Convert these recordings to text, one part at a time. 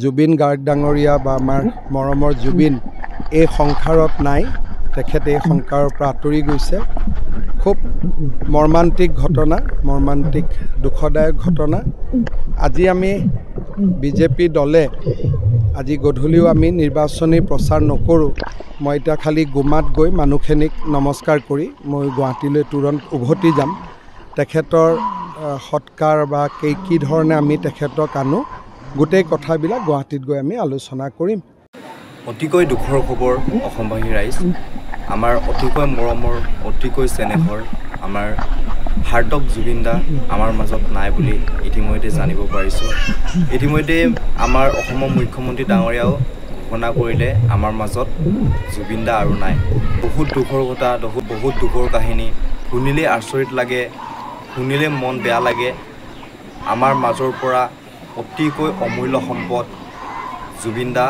জুবিন গাৰ্গ ডাঙৰীয়া বা আমাৰ মৰমৰ জুবিন এই সংসাৰত নাই তেখেতে এই সংসাৰৰ পৰা আঁতৰি গৈছে খুব মৰ্মান্তিক ঘটনা মৰ্মান্তিক দুখদায়ক ঘটনা আজি আমি বিজেপি দলে আজি গধূলিও আমি নিৰ্বাচনী প্ৰচাৰ নকৰোঁ মই এতিয়া খালি গুমাত গৈ মানুহখিনিক নমস্কাৰ কৰি মই গুৱাহাটীলৈ তুৰন্ত উভতি যাম তেখেতৰ সৎকাৰ বা কি ধৰণে আমি তেখেতক আনো গোটেই কথাবিলাক গুৱাহাটীত গৈ আমি আলোচনা কৰিম অতিকৈ দুখৰ খবৰ অসমবাসী ৰাইজ আমাৰ অতিকৈ মৰমৰ অতিকৈ চেনেহৰ আমাৰ হাৰ্টক জুবিন দা আমাৰ মাজত নাই বুলি ইতিমধ্যে জানিব পাৰিছোঁ ইতিমধ্যে আমাৰ অসমৰ মুখ্যমন্ত্ৰী ডাঙৰীয়াও ঘোষণা কৰিলে আমাৰ মাজত জুবিন দা আৰু নাই বহুত দুখৰ কথা বহুত দুখৰ কাহিনী শুনিলে আচৰিত লাগে শুনিলে মন বেয়া লাগে আমাৰ মাজৰ পৰা অতিকৈ অমূল্য সম্পদ জুবিন দা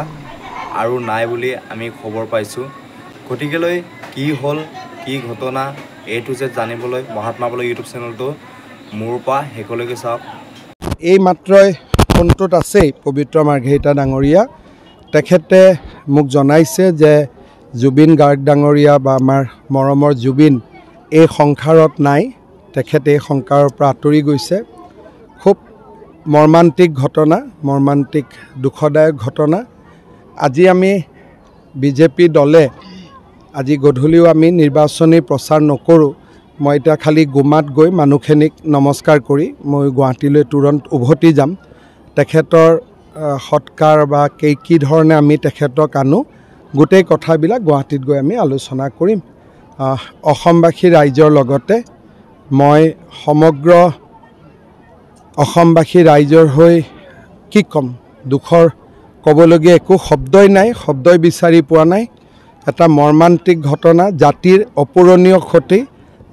আৰু নাই বুলি আমি খবৰ পাইছোঁ গতিকেলৈ কি হ'ল কি ঘটনা এইটো যে জানিবলৈ মহাত্মা বল ইউটিউব চেনেলটো মোৰ পৰা শেষলৈকে চাওক এই মাত্ৰই ফোনটোত আছেই পবিত্ৰ মাৰ্ঘেৰিটা ডাঙৰীয়া তেখেতে মোক জনাইছে যে জুবিন গাৰ্গ ডাঙৰীয়া বা আমাৰ মৰমৰ জুবিন এই সংসাৰত নাই তেখেতে এই সংসাৰৰ পৰা আঁতৰি গৈছে খুব মৰ্মান্তিক ঘটনা মৰ্মান্তিক দুখদায়ক ঘটনা আজি আমি বিজেপি দলে আজি গধূলিও আমি নিৰ্বাচনী প্ৰচাৰ নকৰোঁ মই এতিয়া খালি গুমাত গৈ মানুহখিনিক নমস্কাৰ কৰি মই গুৱাহাটীলৈ তুৰন্ত উভতি যাম তেখেতৰ সৎকাৰ বা কি ধৰণে আমি তেখেতক আনো গোটেই কথাবিলাক গুৱাহাটীত গৈ আমি আলোচনা কৰিম অসমবাসী ৰাইজৰ লগতে মই সমগ্ৰ অসমবাসী ৰাইজৰ হৈ কি ক'ম দুখৰ ক'বলগীয়া একো শব্দই নাই শব্দই বিচাৰি পোৱা নাই এটা মৰ্মান্তিক ঘটনা জাতিৰ অপূৰণীয় ক্ষতি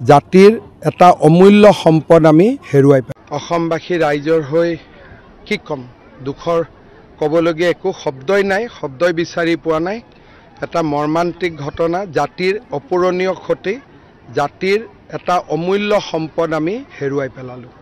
জাতিৰ এটা অমূল্য সম্পদ আমি হেৰুৱাই পাইছোঁ অসমবাসী ৰাইজৰ হৈ কি ক'ম দুখৰ ক'বলগীয়া একো শব্দই নাই শব্দই বিচাৰি পোৱা নাই এটা মৰ্মান্তিক ঘটনা জাতিৰ অপূৰণীয় ক্ষতি জাতিৰ এটা অমূল্য সম্পদ আমি হেৰুৱাই পেলালোঁ